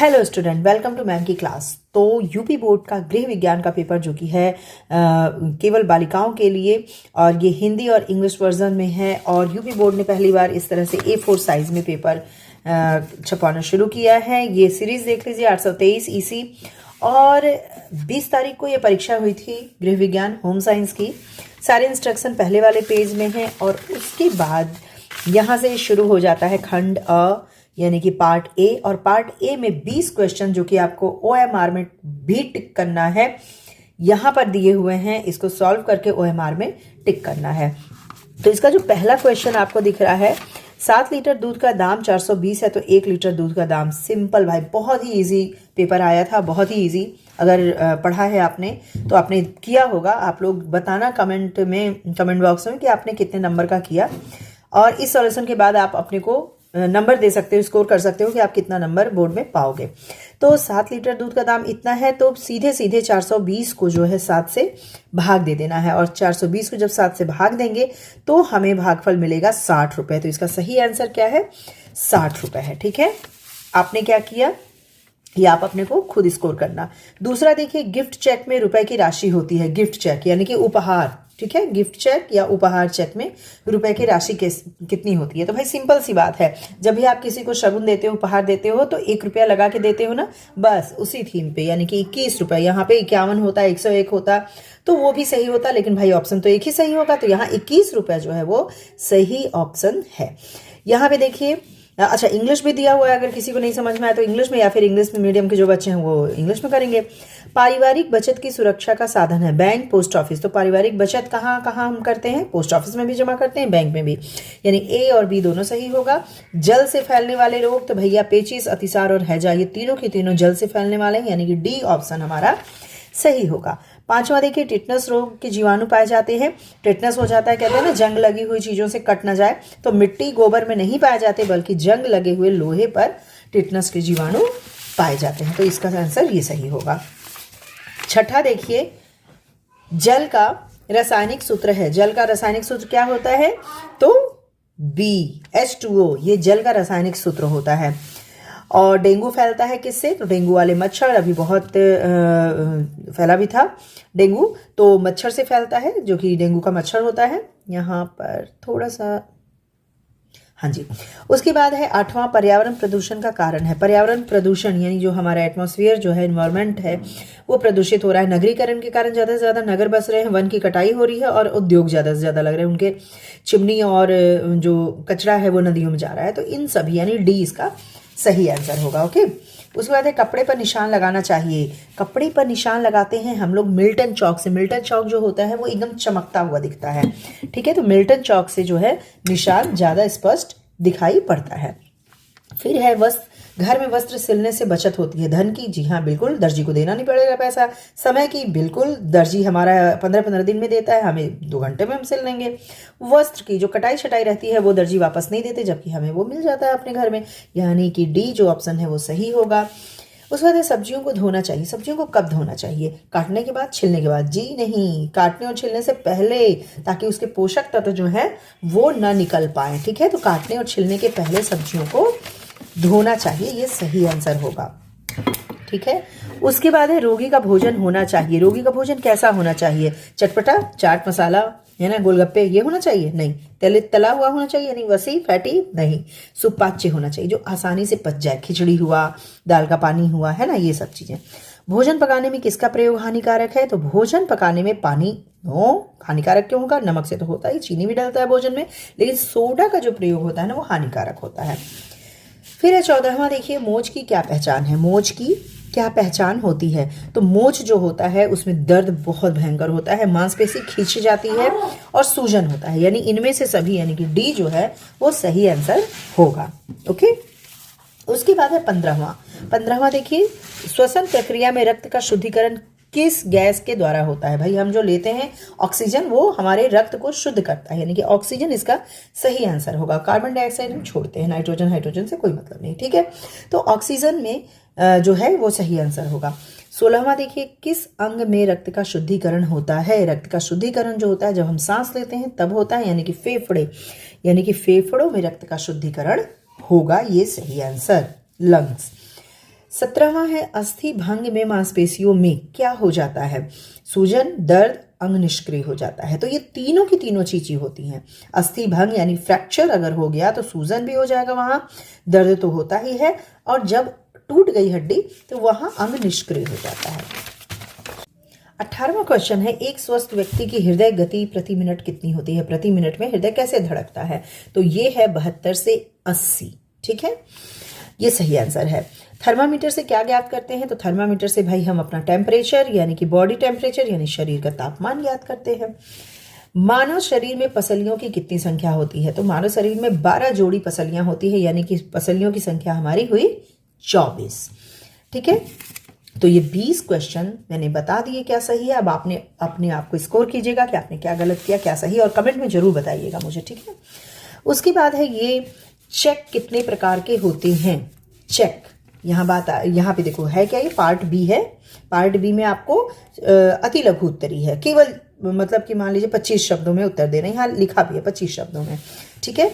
Hello student, welcome to ma'am की क्लास। तो यूपी बोर्ड का गृह विज्ञान का पेपर जो कि है केवल बालिकाओं के लिए, और ये हिंदी और इंग्लिश वर्जन में है। और यूपी बोर्ड ने पहली बार इस तरह से A4 साइज में पेपर छपवाना शुरू किया है। ये सीरीज देख लीजिए, 823 ईसी। और 20 तारीख को ये परीक्षा हुई थी गृह विज्ञान होम साइंस की। सारे इंस्ट्रक्शन पहले वाले पेज में हैं और उसके बाद यहाँ से शुरू हो जाता है खंड अ यानी कि पार्ट ए। और पार्ट ए में 20 क्वेश्चन जो कि आपको OMR में भी टिक करना है, यहाँ पर दिए हुए हैं। इसको सॉल्व करके OMR में टिक करना है। तो इसका जो पहला क्वेश्चन आपको दिख रहा है, 7 लीटर दूध का दाम 420 है तो 1 लीटर दूध का दाम। सिंपल भाई, बहुत ही इजी पेपर आया था, बहुत ही इजी। अगर पढ़ा है आपने तो आपने किया होगा। आप लोग बताना कमेंट बॉक्स में कि आपने कितने नंबर का किया। और इस सॉल्यूशन के बाद आप अपने को नंबर दे सकते हो, स्कोर कर सकते हो कि आप कितना नंबर बोर्ड में पाओगे। तो 7 लीटर दूध का दाम इतना है तो सीधे सीधे 420 को जो है 7 से भाग दे देना है। और 420 को जब 7 से भाग देंगे तो हमें भागफल मिलेगा 60 रुपये। तो इसका सही आंसर क्या है? 60 रुपये है। ठीक है, आपने क्या किया ये आप अपने को खुद स्कोर करना। दूसरा देखिए, गिफ्ट चेक में रुपए की राशि होती है। गिफ्ट चेक यानी कि उपहार, ठीक है। गिफ्ट चेक या उपहार चेक में रुपए की राशि कितनी होती है? तो भाई सिंपल सी बात है, जब भी आप किसी को शगुन देते हो, उपहार देते हो, तो 1 रुपया लगा के देते हो ना, बस उसी थीम पे। यानी कि 21 रुपये। यहाँ पे 51 होता, 101 होता तो वो भी सही होता, लेकिन भाई ऑप्शन तो एक ही सही होगा। तो यहाँ 21 रुपये जो है वो सही ऑप्शन है। यहाँ पे देखिए, अच्छा इंग्लिश भी दिया हुआ है। अगर किसी को नहीं समझ में आया तो इंग्लिश में, या फिर इंग्लिश में मीडियम के जो बच्चे हैं वो इंग्लिश में करेंगे। पारिवारिक बचत की सुरक्षा का साधन है बैंक, पोस्ट ऑफिस। तो पारिवारिक बचत कहाँ कहाँ हम करते हैं? पोस्ट ऑफिस में भी जमा करते हैं, बैंक में भी। यानी ए और बी दोनों सही होगा। जल से फैलने वाले रोग, तो भैया पेचिस, अतिसार और हैजा, ये तीनों के तीनों जल से फैलने वाले हैं, यानी कि डी ऑप्शन हमारा सही होगा। पांचवा देखिए, टिटनस रोग के जीवाणु पाए जाते हैं। टिटनस हो जाता है, कहते हैं ना, जंग लगी हुई चीजों से कट ना जाए। तो मिट्टी गोबर में नहीं पाए जाते, बल्कि जंग लगे हुए लोहे पर टिटनस के जीवाणु पाए जाते हैं। तो इसका आंसर ये सही होगा। छठा देखिए, जल का रासायनिक सूत्र है। जल का रासायनिक सूत्र क्या होता है? तो H2O, ये जल का रासायनिक सूत्र होता है। और डेंगू फैलता है किससे? तो डेंगू वाले मच्छर, अभी बहुत फैला भी था डेंगू, तो मच्छर से फैलता है, जो कि डेंगू का मच्छर होता है। यहाँ पर थोड़ा सा, हाँ जी। उसके बाद है 8वां, पर्यावरण प्रदूषण का कारण है। पर्यावरण प्रदूषण यानी जो हमारा एटमॉस्फेयर जो है, एनवायरनमेंट है, वो प्रदूषित हो रहा है। नगरीकरण के कारण ज़्यादा से ज़्यादा नगर बस रहे हैं, वन की कटाई हो रही है और उद्योग ज़्यादा से ज़्यादा लग रहे हैं। उनके चिमनी और जो कचरा है वो नदियों में जा रहा है। तो इन सभी, यानी डी इसका सही आंसर होगा। ओके, उसके बाद है कपड़े पर निशान लगाना चाहिए। कपड़े पर निशान लगाते हैं हम लोग मिल्टन चौक से। मिल्टन चौक जो होता है वो एकदम चमकता हुआ दिखता है, ठीक है। तो मिल्टन चौक से जो है निशान ज्यादा स्पष्ट दिखाई पड़ता है। फिर है वस्त्र, घर में वस्त्र सिलने से बचत होती है। धन की, जी हाँ बिल्कुल, दर्जी को देना नहीं पड़ेगा पैसा। समय की, बिल्कुल, दर्जी हमारा 15-15 दिन में देता है, हमें 2 घंटे में हम सिल लेंगे। वस्त्र की जो कटाई छटाई रहती है वो दर्जी वापस नहीं देते, जबकि हमें वो मिल जाता है अपने घर में। यानी कि डी जो ऑप्शन है वो सही होगा। उसके बाद सब्जियों को धोना चाहिए। सब्जियों को कब धोना चाहिए? काटने के बाद, छिलने के बाद? जी नहीं, काटने और छिलने से पहले, ताकि उसके पोषक तत्व जो है वो ना निकल पाए, ठीक है। तो काटने और छिलने के पहले सब्जियों को धोना चाहिए, ये सही आंसर होगा, ठीक है। उसके बाद है रोगी का भोजन होना चाहिए। रोगी का भोजन कैसा होना चाहिए? चटपटा, चाट मसाला, है ना, गोलगप्पे, ये होना चाहिए? नहीं। तला हुआ होना चाहिए, यानी वसी, फैटी? नहीं। सुपाच्य होना चाहिए, जो आसानी से पच जाए। खिचड़ी हुआ, दाल का पानी हुआ, है ना, ये सब चीजें। भोजन पकाने में किसका प्रयोग हानिकारक है? तो भोजन पकाने में पानी हानिकारक क्यों होगा? नमक से तो होता ही, चीनी भी डलता है भोजन में, लेकिन सोडा का जो प्रयोग होता है ना वो हानिकारक होता है। फिर है 14वां देखिए, मोच की क्या पहचान है? मोच की क्या पहचान होती है? तो मोच जो होता है उसमें दर्द बहुत भयंकर होता है, मांसपेशी खींच जाती है और सूजन होता है। यानी इनमें से सभी, यानी कि डी जो है वो सही आंसर होगा। ओके, उसके बाद है 15वां देखिए, श्वसन प्रक्रिया में रक्त का शुद्धिकरण किस गैस के द्वारा होता है? भाई हम जो लेते हैं ऑक्सीजन, वो हमारे रक्त को शुद्ध करता है, यानी कि ऑक्सीजन इसका सही आंसर होगा। कार्बन डाइऑक्साइड हम छोड़ते हैं, नाइट्रोजन हाइड्रोजन से कोई मतलब नहीं, ठीक है। तो ऑक्सीजन में जो है वो सही आंसर होगा। 16वां देखिए, किस अंग में रक्त का शुद्धिकरण होता है? रक्त का शुद्धिकरण जो होता है जब हम सांस लेते हैं तब होता है, यानी कि फेफड़े, यानी कि फेफड़ों में रक्त का शुद्धिकरण होगा, ये सही आंसर, लंग्स। 17वां है अस्थि भंग में मांसपेशियों में क्या हो जाता है? सूजन, दर्द, अंग निष्क्रिय हो जाता है। तो ये तीनों की तीनों चीजें होती हैं। अस्थि भंग यानी फ्रैक्चर अगर हो गया तो सूजन भी हो जाएगा, वहां दर्द तो होता ही है, और जब टूट गई हड्डी तो वहां अंग निष्क्रिय हो जाता है। 18वां क्वेश्चन है एक स्वस्थ व्यक्ति की हृदय गति प्रति मिनट कितनी होती है? प्रति मिनट में हृदय कैसे धड़कता है? तो ये है 72 से 80। ठीक है, ये सही आंसर है। थर्मामीटर से क्या ज्ञात करते हैं? तो थर्मामीटर से भाई हम अपना टेम्परेचर यानी कि बॉडी टेम्परेचर यानी शरीर का तापमान ज्ञात करते हैं। मानव शरीर में पसलियों की कितनी संख्या होती है? तो मानव शरीर में 12 जोड़ी पसलियां होती है, यानी कि पसलियों की संख्या हमारी हुई 24। ठीक है, तो ये 20 क्वेश्चन मैंने बता दिए क्या सही है। अब आपने अपने आप को स्कोर कीजिएगा कि आपने क्या गलत किया, क्या सही, और कमेंट में जरूर बताइएगा मुझे। ठीक है, उसके बाद है ये चेक कितने प्रकार के होते हैं? चेक यहाँ पे देखो है क्या, ये पार्ट बी है। पार्ट बी में आपको अति लघु उत्तरी है, केवल मतलब कि मान लीजिए 25 शब्दों में उत्तर देना, यहाँ लिखा भी है 25 शब्दों में। ठीक है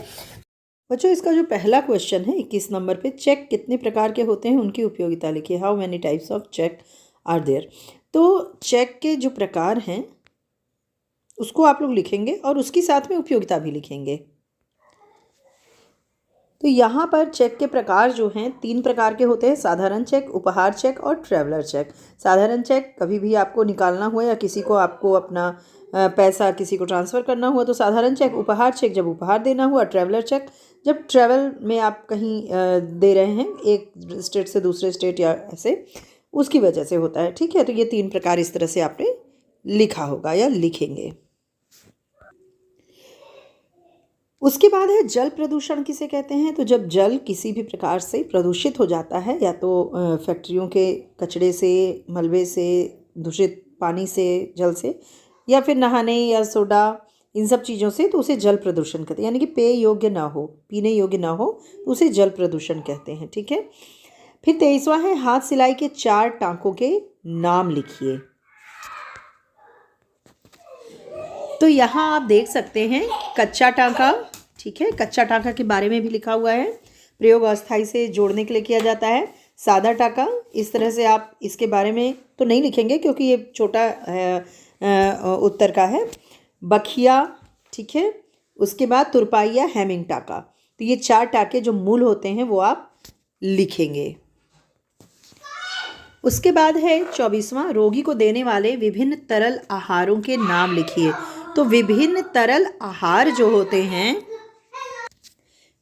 बच्चों, इसका जो पहला क्वेश्चन है 21 नंबर पे, चेक कितने प्रकार के होते हैं, उनकी उपयोगिता लिखिए। How many types of check are there? तो चेक के जो प्रकार हैं उसको आप लोग लिखेंगे और उसके साथ में उपयोगिता भी लिखेंगे। तो यहाँ पर चेक के प्रकार जो हैं 3 प्रकार के होते हैं, साधारण चेक, उपहार चेक और ट्रैवलर चेक। साधारण चेक कभी भी आपको निकालना हुआ या किसी को आपको अपना पैसा किसी को ट्रांसफ़र करना हुआ तो साधारण चेक, उपहार चेक जब उपहार देना हुआ, ट्रैवलर चेक जब ट्रैवल में आप कहीं दे रहे हैं एक स्टेट से दूसरे स्टेट या ऐसे, उसकी वजह से होता है। ठीक है, तो ये 3 प्रकार इस तरह से आपने लिखा होगा या लिखेंगे। उसके बाद है जल प्रदूषण किसे कहते हैं? तो जब जल किसी भी प्रकार से प्रदूषित हो जाता है, या तो फैक्ट्रियों के कचरे से, मलबे से, दूषित पानी से, जल से, या फिर नहाने या सोडा, इन सब चीज़ों से, तो उसे जल प्रदूषण कहते हैं। यानी कि पेय योग्य ना हो, पीने योग्य ना हो, तो उसे जल प्रदूषण कहते हैं। ठीक है, फिर 23वां है हाथ सिलाई के 4 टांकों के नाम लिखिए। तो यहाँ आप देख सकते हैं कच्चा टांका। ठीक है, कच्चा टांका के बारे में भी लिखा हुआ है, प्रयोग अस्थाई से जोड़ने के लिए किया जाता है। सादा टांका, इस तरह से आप इसके बारे में तो नहीं लिखेंगे क्योंकि ये छोटा उत्तर का है। बखिया, ठीक है, उसके बाद तुरपाई या हैमिंग टांका। तो ये 4 टांके जो मूल होते हैं वो आप लिखेंगे। उसके बाद है 24वां रोगी को देने वाले विभिन्न तरल आहारों के नाम लिखिए। तो विभिन्न तरल आहार जो होते हैं,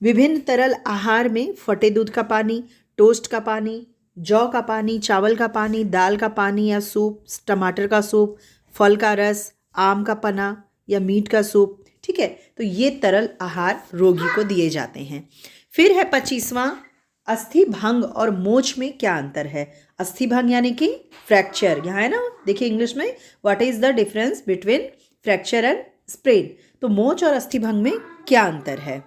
विभिन्न तरल आहार में फटे दूध का पानी, टोस्ट का पानी, जौ का पानी, चावल का पानी, दाल का पानी या सूप, टमाटर का सूप, फल का रस, आम का पना या मीट का सूप। ठीक है, तो ये तरल आहार रोगी को दिए जाते हैं। फिर है 25वां अस्थि भंग और मोच में क्या अंतर है? अस्थि भंग यानी कि फ्रैक्चर, यहाँ है ना, देखिए इंग्लिश में what is the difference between fracture and sprain. तो मोच और अस्थि भंग में क्या अंतर है?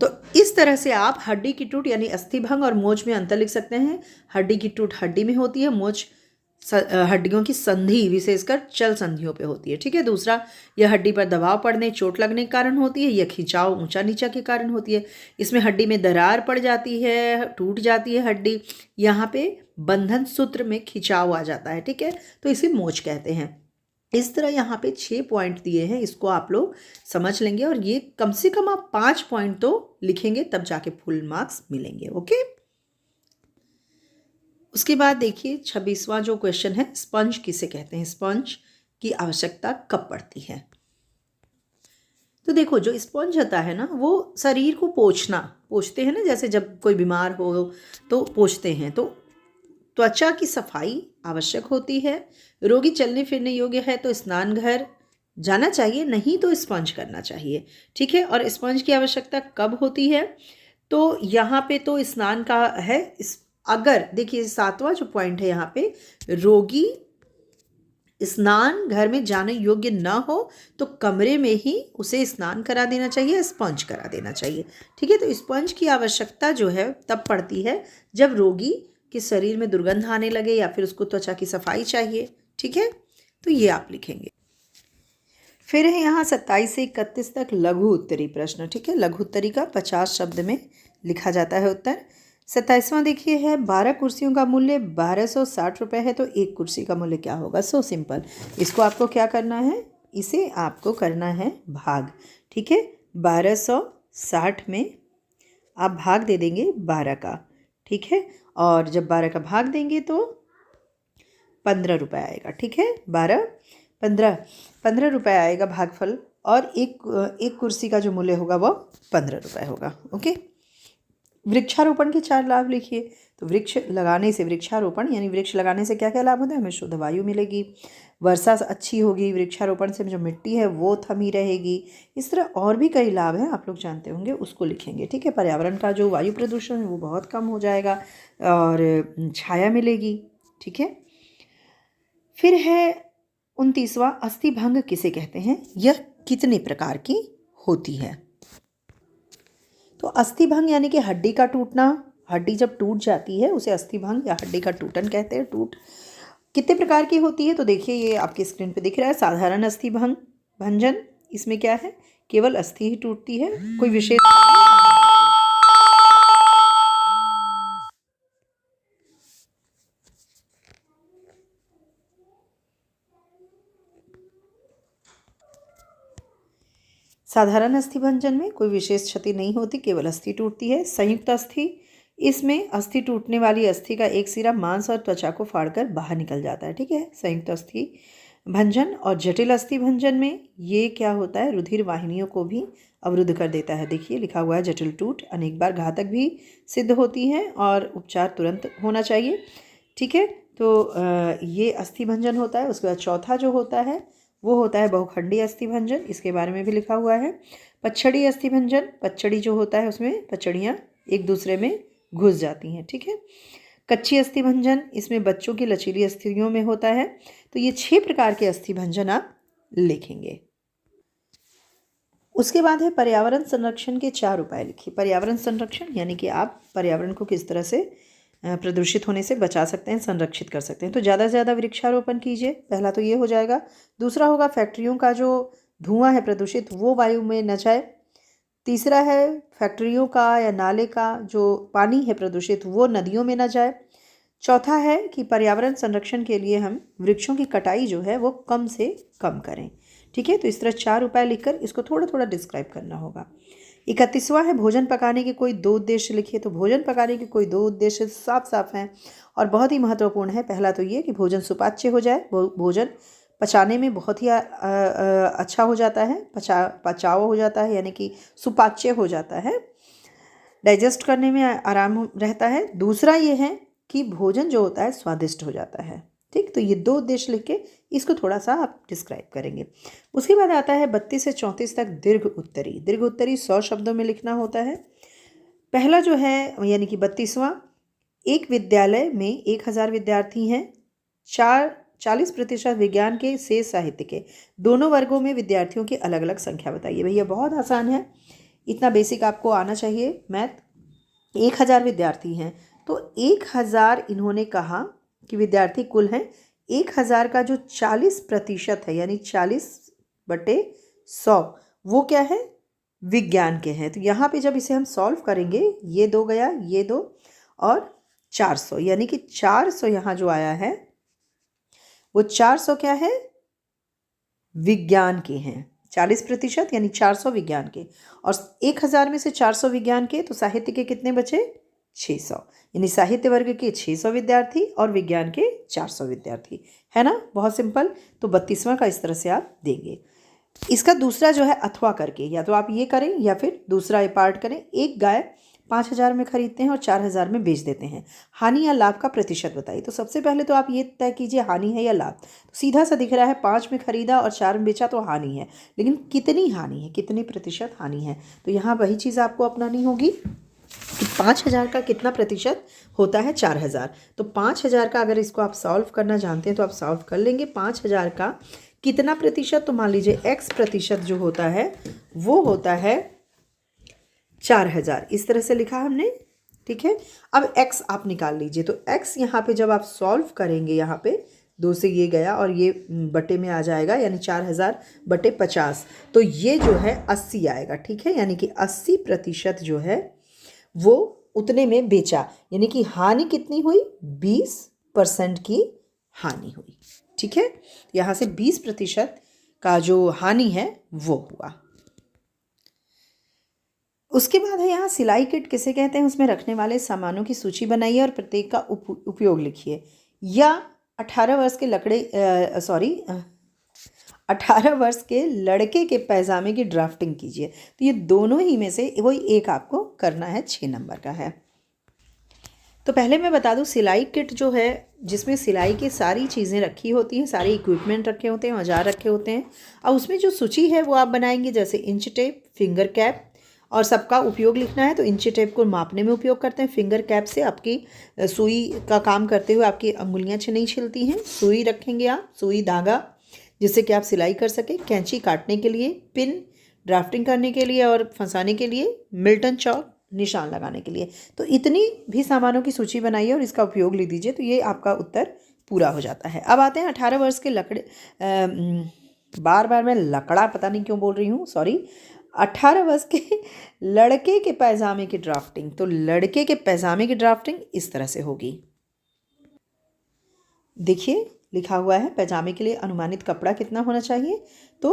तो इस तरह से आप हड्डी की टूट यानी अस्थि भंग और मोच में अंतर लिख सकते हैं। हड्डी की टूट हड्डी में होती है, मोच हड्डियों की संधि विशेषकर चल संधियों पे होती है। ठीक है, दूसरा यह हड्डी पर दबाव पड़ने, चोट लगने के कारण होती है, यह खिंचाव ऊंचा नीचा के कारण होती है। इसमें हड्डी में दरार पड़ जाती है, टूट जाती है हड्डी, यहाँ पे बंधन सूत्र में खिंचाव आ जाता है। ठीक है, तो इसे मोच कहते हैं। इस तरह यहाँ पे 6 पॉइंट दिए हैं, इसको आप लोग समझ लेंगे और ये कम से कम आप 5 पॉइंट तो लिखेंगे, तब जाके फुल मार्क्स मिलेंगे। ओके, उसके बाद देखिए 26वां जो क्वेश्चन है, स्पंज किसे कहते हैं? स्पंज की आवश्यकता कब पड़ती है? तो देखो जो स्पंज होता है ना, वो शरीर को पोंछते हैं ना, जैसे जब कोई बीमार हो तो पोंछते हैं, तो त्वचा की सफाई आवश्यक होती है। रोगी चलने फिरने योग्य है तो स्नान घर जाना चाहिए, नहीं तो स्पंज करना चाहिए। ठीक है, और स्पंज की आवश्यकता कब होती है? तो यहाँ पे तो स्नान का है। अगर देखिए 7वां जो पॉइंट है यहाँ पे, रोगी स्नान घर में जाने योग्य ना हो तो कमरे में ही उसे स्नान करा देना चाहिए, स्पंज करा देना चाहिए। ठीक है, तो स्पंज की आवश्यकता जो है तब पड़ती है जब रोगी के शरीर में दुर्गंध आने लगे या फिर उसको त्वचा की सफाई चाहिए। ठीक है, तो ये आप लिखेंगे। फिर है यहाँ 27 से 31 तक लघु उत्तरी प्रश्न। ठीक है, लघु उत्तरी का 50 शब्द में लिखा जाता है उत्तर। 27वां देखिए है 12 कुर्सियों का मूल्य 1260 रुपये है, तो एक कुर्सी का मूल्य क्या होगा? So simple. इसको आपको क्या करना है? इसे आपको करना है भाग। ठीक है, 1260 में आप भाग दे देंगे 12 का। ठीक है, और जब 12 का भाग देंगे तो 15 रुपये आएगा। ठीक है, 15 रुपये आएगा भागफल, और एक कुर्सी का जो मूल्य होगा वो 15 रुपये होगा। ओके, वृक्षारोपण के 4 लाभ लिखिए। तो वृक्ष लगाने से, वृक्षारोपण यानी वृक्ष लगाने से क्या क्या लाभ होते हैं? हमें शुद्ध वायु मिलेगी, वर्षा अच्छी होगी, वृक्षारोपण से जो मिट्टी है वो थमी रहेगी। इस तरह और भी कई लाभ हैं, आप लोग जानते होंगे, उसको लिखेंगे। ठीक है, पर्यावरण का जो वायु प्रदूषण है वो बहुत कम हो जाएगा और छाया मिलेगी। ठीक है, फिर है 29वां, अस्थि भंग किसे कहते हैं? यह कितने प्रकार की होती है? तो अस्थि भंग यानी कि हड्डी का टूटना। हड्डी जब टूट जाती है उसे अस्थि भंग या हड्डी का टूटन कहते हैं। टूट कितने प्रकार की होती है? तो देखिए ये आपके स्क्रीन पे दिख रहा है। साधारण अस्थि भंग भंजन, इसमें क्या है? केवल अस्थि ही टूटती है, कोई विशेष साधारण अस्थि भंजन में कोई विशेष क्षति नहीं होती, केवल अस्थि टूटती है। संयुक्त अस्थि, इसमें अस्थि टूटने वाली अस्थि का एक सिरा मांस और त्वचा को फाड़कर बाहर निकल जाता है। ठीक है, संयुक्त अस्थि भंजन। और जटिल अस्थि भंजन में ये क्या होता है? रुधिर वाहिनियों को भी अवरुद्ध कर देता है। देखिए लिखा हुआ है जटिल टूट अनेक बार घातक भी सिद्ध होती है और उपचार तुरंत होना चाहिए। ठीक है, तो ये अस्थि भंजन होता है। उसके बाद चौथा जो होता है वो होता है बहुखंडी अस्थि भंजन, इसके बारे में भी लिखा हुआ है। पचड़ी अस्थि भंजन, पचड़ी जो होता है उसमें पचड़ियाँ एक दूसरे में घुस जाती हैं। ठीक है, कच्ची अस्थि भंजन, इसमें बच्चों की लचीली अस्थियों में होता है। तो ये 6 प्रकार के अस्थि भंजन आप लिखेंगे। उसके बाद है पर्यावरण संरक्षण के 4 उपाय लिखिए। पर्यावरण संरक्षण यानी कि आप पर्यावरण को किस तरह से प्रदूषित होने से बचा सकते हैं, संरक्षित कर सकते हैं। तो ज़्यादा से ज़्यादा वृक्षारोपण कीजिए, पहला तो ये हो जाएगा। दूसरा होगा फैक्ट्रियों का जो धुआं है प्रदूषित वो वायु में न जाए। तीसरा है फैक्ट्रियों का या नाले का जो पानी है प्रदूषित वो नदियों में न जाए। चौथा है कि पर्यावरण संरक्षण के लिए हम वृक्षों की कटाई जो है वो कम से कम करें। ठीक है, तो इस तरह 4 उपाय लिखकर इसको थोड़ा थोड़ा डिस्क्राइब करना होगा। 31वां है भोजन पकाने के कोई 2 उद्देश्य लिखिए। तो भोजन पकाने के कोई 2 उद्देश्य साफ साफ हैं और बहुत ही महत्वपूर्ण है। पहला तो ये कि भोजन सुपाच्य हो जाए, भोजन पचाने में बहुत ही अच्छा हो जाता है, पचाव हो जाता है, यानी कि सुपाच्य हो जाता है, डाइजेस्ट करने में आराम रहता है। दूसरा ये है कि भोजन जो होता है स्वादिष्ट हो जाता है। ठीक, तो ये 2 उद्देश्य लिख के इसको थोड़ा सा आप डिस्क्राइब करेंगे। उसके बाद आता है 32 से 34 तक दीर्घ उत्तरी। दीर्घ उत्तरी 100 शब्दों में लिखना होता है। पहला जो है यानी कि 32वां, एक विद्यालय में 1000 विद्यार्थी हैं, 40% विज्ञान के, शेष साहित्य के। दोनों वर्गों में विद्यार्थियों की अलग अलग संख्या बताइए। भैया बहुत आसान है, इतना बेसिक आपको आना चाहिए मैथ। 1000 विद्यार्थी हैं तो 1000 इन्होंने कहा कि विद्यार्थी कुल हैं। 1000 का जो 40% है यानी 40/100 वो क्या है? विज्ञान के हैं। तो यहाँ पे जब इसे हम सॉल्व करेंगे, ये 2 गया, ये 2 और 400, यानी कि 400 यहाँ जो आया है वो 400 क्या है? विज्ञान के हैं। 40% यानी 400 विज्ञान के, और 1000 में से 400 विज्ञान के, तो साहित्य के कितने बचे? 600, यानी साहित्य वर्ग के 600 विद्यार्थी और विज्ञान के 400 विद्यार्थी। है ना, बहुत सिंपल। तो 32वां का इस तरह से आप देंगे। इसका दूसरा जो है अथवा करके, या तो आप ये करें या फिर दूसरा ये पार्ट करें। एक गाय 5000 में खरीदते हैं और 4000 में बेच देते हैं, हानि या लाभ का प्रतिशत बताइए। तो सबसे पहले तो आप ये तय कीजिए हानि है या लाभ। तो सीधा सा दिख रहा है 5 में खरीदा और 4 में बेचा तो हानि है, लेकिन कितनी हानि है, कितनी प्रतिशत हानि है? तो यहाँ वही चीज़ आपको अपनानी होगी कि 5000 का कितना प्रतिशत होता है? 4000। तो 5000 का अगर इसको आप सॉल्व करना जानते हैं तो आप सॉल्व कर लेंगे। 5000 का कितना प्रतिशत? तो मान लीजिए x प्रतिशत जो होता है वो होता है 4000, इस तरह से लिखा हमने। ठीक है, अब x आप निकाल लीजिए। तो x यहाँ पे जब आप सॉल्व करेंगे, यहाँ पे 2 से ये गया और ये बटे में आ जाएगा, यानी 4000/50, तो ये जो है 80 आएगा। ठीक है, यानी कि 80% जो है वो उतने में बेचा, यानी कि हानि कितनी हुई, 20% की हानि हुई। ठीक है, यहाँ से 20% का जो हानि है वो हुआ। उसके बाद है यहाँ सिलाई किट किसे कहते हैं, उसमें रखने वाले सामानों की सूची बनाइए और प्रत्येक का उपयोग लिखिए। या 18 वर्ष के 18 वर्ष के लड़के के पैजामे की ड्राफ्टिंग कीजिए। तो ये दोनों ही में से वही एक आपको करना है, 6 नंबर का है। तो पहले मैं बता दूं, सिलाई किट जो है जिसमें सिलाई की सारी चीज़ें रखी होती हैं, सारे इक्विपमेंट रखे होते हैं, औजार रखे होते हैं, और उसमें जो सूची है वो आप बनाएंगे, जैसे इंच टेप, फिंगर कैप, और सबका उपयोग लिखना है। तो इंच टेप को मापने में उपयोग करते हैं, फिंगर कैप से आपकी सुई का काम करते हुए आपकी अंगुलियाँ नहीं छिलती हैं। सुई रखेंगे आप, सुई धागा, जिससे कि आप सिलाई कर सकें। कैंची काटने के लिए, पिन ड्राफ्टिंग करने के लिए और फंसाने के लिए, मिल्टन चौक निशान लगाने के लिए। तो इतनी भी सामानों की सूची बनाइए और इसका उपयोग लिख दीजिए। तो ये आपका उत्तर पूरा हो जाता है। अब आते हैं 18 वर्ष के बार बार मैं लकड़ा पता नहीं क्यों बोल रही हूँ, सॉरी। 18 वर्ष के लड़के के पैजामे की ड्राफ्टिंग। तो लड़के के पैजामे की ड्राफ्टिंग इस तरह से होगी। देखिए लिखा हुआ है पैजामे के लिए अनुमानित कपड़ा कितना होना चाहिए। तो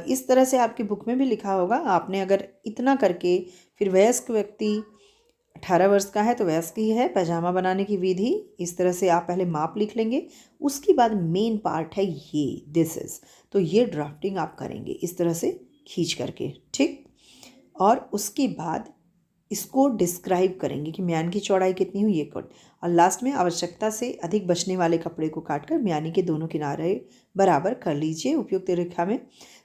इस तरह से आपकी बुक में भी लिखा होगा। आपने अगर इतना करके, फिर वयस्क व्यक्ति 18 वर्ष का है तो वयस्क ही है, पैजामा बनाने की विधि, इस तरह से आप पहले माप लिख लेंगे। उसके बाद मेन पार्ट है ये, दिस इज, तो ये ड्राफ्टिंग आप करेंगे इस तरह से खींच करके, ठीक। और उसके बाद इसको डिस्क्राइब करेंगे कि म्यान की चौड़ाई कितनी हुई, ये कोड। और लास्ट में आवश्यकता से अधिक बचने वाले कपड़े को काटकर म्यानी के दोनों किनारे बराबर कर लीजिए उपयुक्त रेखा में।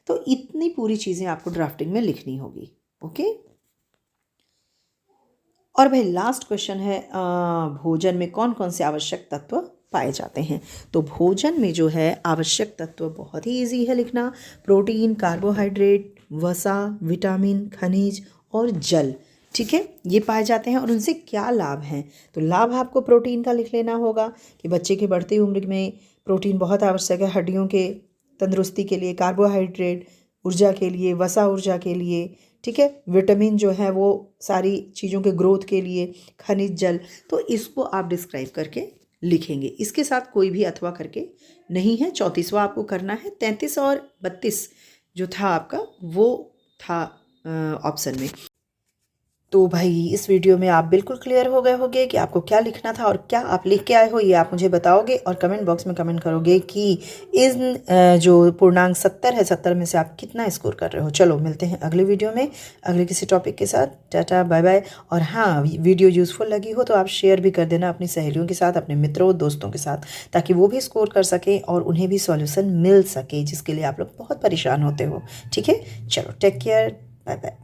तो इतनी पूरी चीज़ें आपको ड्राफ्टिंग में लिखनी होगी। ओके। और भाई लास्ट क्वेश्चन है, भोजन में कौन कौन से आवश्यक तत्व पाए जाते हैं। तो भोजन में जो है आवश्यक तत्व बहुत ही इजी है लिखना। प्रोटीन, कार्बोहाइड्रेट, वसा, विटामिन, खनिज और जल, ठीक है, ये पाए जाते हैं। और उनसे क्या लाभ हैं, तो लाभ आपको प्रोटीन का लिख लेना होगा कि बच्चे की बढ़ती उम्र में प्रोटीन बहुत आवश्यक है हड्डियों के तंदुरुस्ती के लिए। कार्बोहाइड्रेट ऊर्जा के लिए, वसा ऊर्जा के लिए, ठीक है। विटामिन जो है वो सारी चीज़ों के ग्रोथ के लिए, खनिज, जल। तो इसको आप डिस्क्राइब करके लिखेंगे। इसके साथ कोई भी अथवा करके नहीं है। 34वां आपको करना है। 33 और 32 जो था आपका वो था ऑप्शन में। तो भाई इस वीडियो में आप बिल्कुल क्लियर हो गए होंगे कि आपको क्या लिखना था और क्या आप लिख के आए हो, ये आप मुझे बताओगे और कमेंट बॉक्स में कमेंट करोगे कि इन जो पूर्णांक 70 है, 70 में से आप कितना स्कोर कर रहे हो। चलो मिलते हैं अगले वीडियो में अगले किसी टॉपिक के साथ। Tata bye bye. और हाँ, वीडियो यूज़फुल लगी हो तो आप शेयर भी कर देना अपनी सहेलियों के साथ, अपने मित्रों दोस्तों के साथ, ताकि वो भी स्कोर कर सकें और उन्हें भी सॉल्यूशन मिल सके, जिसके लिए आप लोग बहुत परेशान होते हो। ठीक है, चलो टेक केयर, बाय बाय।